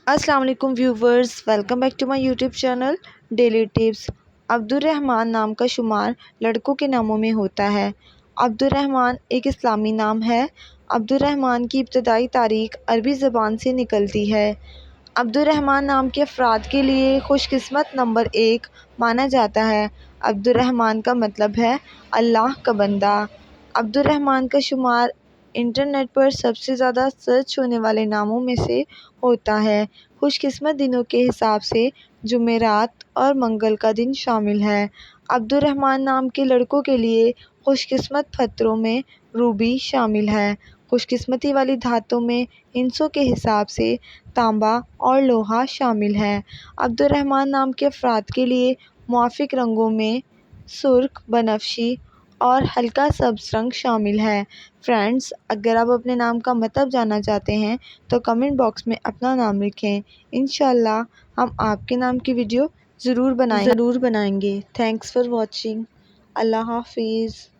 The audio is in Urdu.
السلام علیکم viewers, welcome back to my YouTube channel daily tips. Abdulrahman نام کا شمار لڑکوں کے ناموں میں ہوتا ہے۔ عبدالرحمن ایک اسلامی نام ہے۔ عبدالرحمن کی ابتدائی تاریخ عربی زبان سے نکلتی ہے۔ عبدالرحمن نام کے افراد کے لیے خوش قسمت نمبر 1 مانا جاتا ہے۔ عبدالرحمن کا مطلب ہے اللہ کا بندہ۔ عبدالرحمن کا شمار انٹرنیٹ پر سب سے زیادہ سرچ ہونے والے ناموں میں سے ہوتا ہے۔ خوش قسمت دنوں کے حساب سے جمعرات اور منگل کا دن شامل ہے۔ عبدالرحمن نام کے لڑکوں کے لیے خوش قسمت پتھروں میں روبی شامل ہے۔ خوش قسمتی والی دھاتوں میں ہندسوں کے حساب سے تانبا اور لوہا شامل ہے۔ عبدالرحمن نام کے افراد کے لیے موافق رنگوں میں سرخ، بنفشی اور ہلکا سبز رنگ شامل ہے۔ فرینڈز، اگر آپ اپنے نام کا مطلب جاننا چاہتے ہیں تو کمنٹ باکس میں اپنا نام لکھیں۔ انشاءاللہ ہم آپ کے نام کی ویڈیو ضرور بنائیں گے۔ Thanks for watching. اللہ حافظ۔